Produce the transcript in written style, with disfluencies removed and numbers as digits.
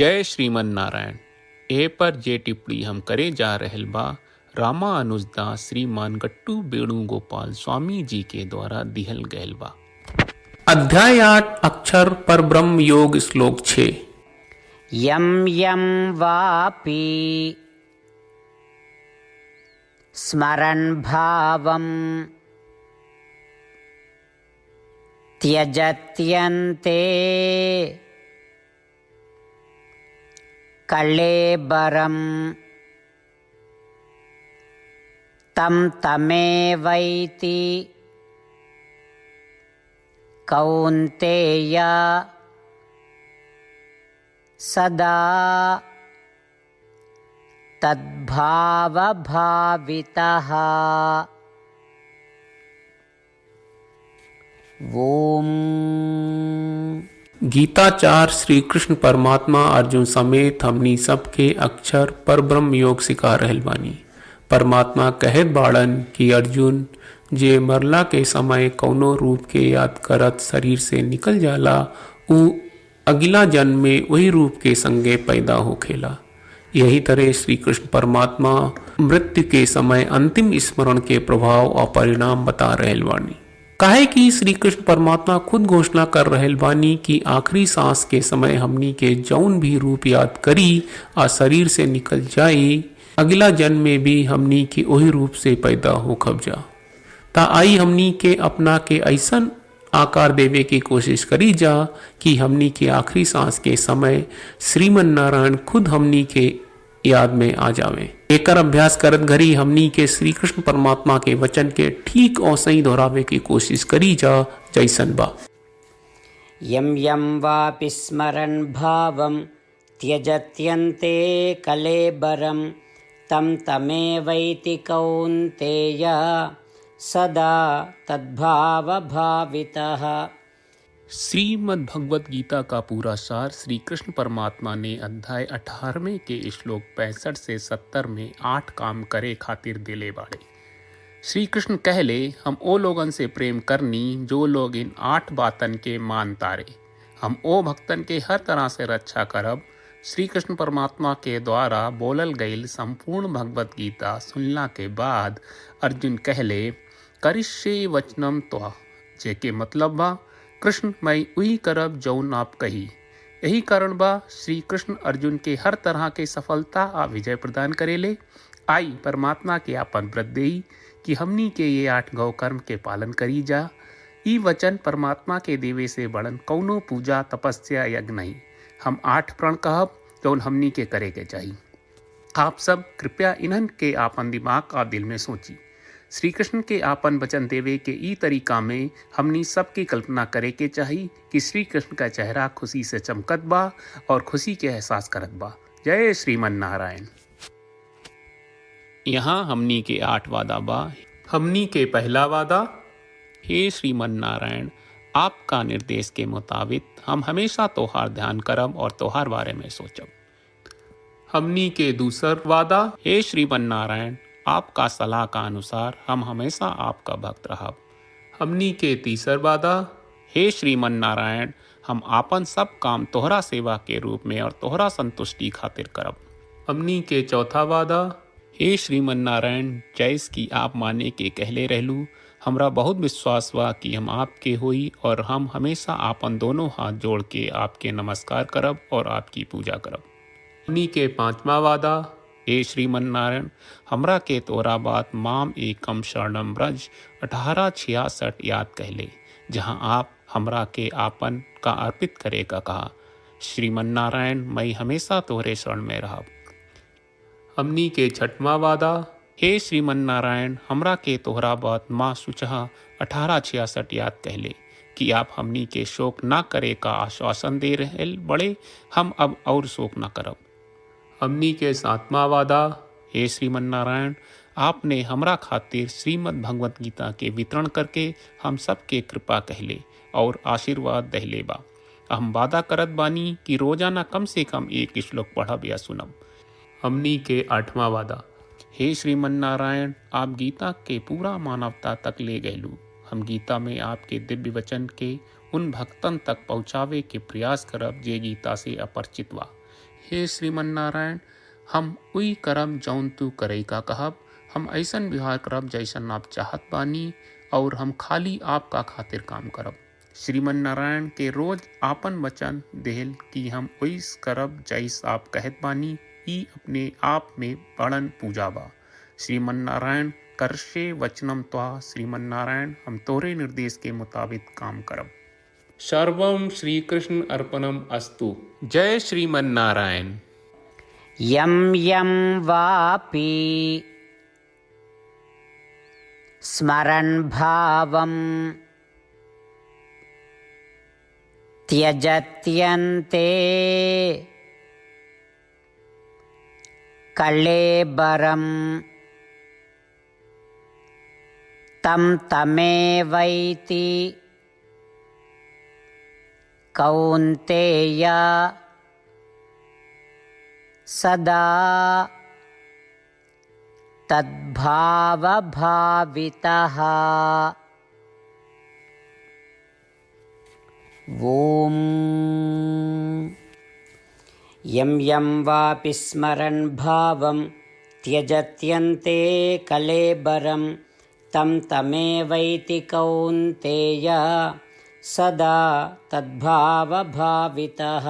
जय श्रीमन नारायण। ए पर जे टिप्पणी हम करे जा रहल बा रामानुजदास श्रीमान गट्टू वेणुगोपाल स्वामी जी के द्वारा दिहल गयल बा। अध्याय 8 अक्षर पर ब्रह्म योग श्लोक 6। यं यं वापि स्मरन् भावं त्यजत्यन्ते कळेबरं तं तमेवैति कौन्तेय सदा तद्भावभावितः। ओम। गीताचार श्री कृष्ण परमात्मा अर्जुन समेत हमनी सबके अक्षर पर ब्रह्म योग सिखा रहल बानी। परमात्मा कहत बाड़न कि अर्जुन जे मरला के समय कौनो रूप के याद करत शरीर से निकल जाला उ अगला जन्म में वही रूप के संगे पैदा होखेला। यही तरह श्री कृष्ण परमात्मा मृत्यु के समय अंतिम स्मरण के प्रभाव और परिणाम बता रहल बानी। काहे कि श्री कृष्ण परमात्मा खुद घोषणा कर रहल बानी कि आखिरी सांस के समय हमनी के जौन भी रूप याद करी आ शरीर से निकल जाई अगला जन्म में भी हमनी के वही रूप से पैदा हो खब जा। ता आई हमनी के अपना के ऐसन आकार देवे की कोशिश करी जा कि हमनी के आखिरी सांस के समय श्रीमन नारायण खुद हमनी के याद में आ जावे। एकर अभ्यास करत घड़ी हमनी के श्री कृष्ण परमात्मा के वचन के ठीक और सही दोहरावे की कोशिश करी जा जैसन बा। यं यं वापि स्मरन् भावं त्यजत्यन्ते कलेबरं तं तमेवैति कौन्तेय सदा तद्भावभावितः। श्रीमद् भगवत गीता का पूरा सार श्री कृष्ण परमात्मा ने अध्याय 18वें के श्लोक 65 से 70 में 8 काम करे खातिर दिले बाड़े। श्री कृष्ण कहले हम ओ लोगन से प्रेम करनी जो लोग इन 8 बातन के मान तारे। हम ओ भक्तन के हर तरह से रक्षा करब। श्री कृष्ण परमात्मा के द्वारा बोलल गईल संपूर्ण भगवत गीता सुनला के बाद अर्जुन कहले करिष्ये वचनम त्वा, जेके मतलब बा कृष्ण मैं उही करब जौन आप कही। यही कारण बा श्री कृष्ण अर्जुन के हर तरह के सफलता आ विजय प्रदान करेले। आई परमात्मा के आपन व्रत देई कि हमनी के ये 8 गौ कर्म के पालन करी जा। ई वचन परमात्मा के देवे से बड़न कौनो पूजा तपस्या यज्ञ नहीं। हम 8 प्रण कहब जौन हमनी के करे के चाहिए। आप सब कृपया इन्हन के आपन दिमाग और दिल में सोची। श्री कृष्ण के आपन वचन देवे के ई तरीका में हमनी सबकी कल्पना करे के चाहिए कि श्री कृष्ण का चेहरा खुशी से चमकत बा और खुशी के एहसास करत बा। जय श्रीमन नारायण। यहाँ हमनी के 8 वादा बा। हमनी के पहला वादा, हे श्रीमन नारायण आपका निर्देश के मुताबिक हम हमेशा तोहार ध्यान करब और तोहार बारे में सोचब। हमनी के दूसर वादा, हे श्रीमन नारायण आपका सलाह का अनुसार हम हमेशा आपका भक्त रहब। हमनी के तीसर वादा, हे श्रीमन नारायण हम आपन सब काम तोहरा सेवा के रूप में और तोहरा संतुष्टि खातिर करब। हमनी के चौथा वादा, हे श्रीमन नारायण जैस की आप माने के कहले रहलू हमरा बहुत विश्वास बा कि हम आपके होई और हम हमेशा आपन दोनों हाथ जोड़ के आपके नमस्कार करब और आपकी पूजा करब। हमनी के पांचवा वादा, हे श्रीमन नारायण हमरा के तोरा बात माम एकम शरणम ब्रज 1866 याद कहले जहां आप हमरा के आपन का अर्पित करे का कहा। श्रीमन नारायण मैं हमेशा तोहरे शरण में रहब। हमनी के छठवां वादा, हे श्रीमन नारायण हमरा के तोहरा बात माँ सुचहा 1866 याद कहले कि आप हमनी के शोक ना करे का आश्वासन दे रहे बड़े। हम अब और शोक ना करब। हमनी के 7वां वादा, हे श्रीमन नारायण आपने हमरा खातिर श्रीमद् भगवत गीता के वितरण करके हम सबके कृपा कहले और आशीर्वाद दहले बा। हम वादा करत बानी कि रोजाना कम से कम 1 श्लोक पढ़ब या सुनब। हमनी के 8वां वादा, हे श्रीमन नारायण आप गीता के पूरा मानवता तक ले गयलू। हम गीता में आपके दिव्य वचन के उन भक्तन तक पहुँचावे के प्रयास करब जे गीता से अपरिचित बा। हे श्रीमन्नारायण, हम उई करब जौन तू करई का कहब, हम ऐसन व्यवहार करब जैसन आप चाहत बानी, और हम खाली आपका खातिर काम करब। श्रीमन्नारायण के रोज आपन वचन देहल कि हम ओइस करब जैस आप कहत बानी, ई अपने आप में बड़न पूजा बा। श्रीमन्नारायण करशे वचनम त्वा, श्रीमन्नारायण हम तोरे निर्देश के मुताबिक काम करब। सर्वम श्री कृष्ण अर्पणम अस्तु। जय श्रीमन्नारायण। यं यं वापि स्मरन् भावं त्यजत्यन्ते कळेबरं तं तमेवैति कौन्तेय सदा तद्भावभावितः। ॐ यं यं वापि स्मरन् भावं त्यजत्यन्ते कलेबरं तं तमेवैति कौन्तेय सदा तद्भावभावितः।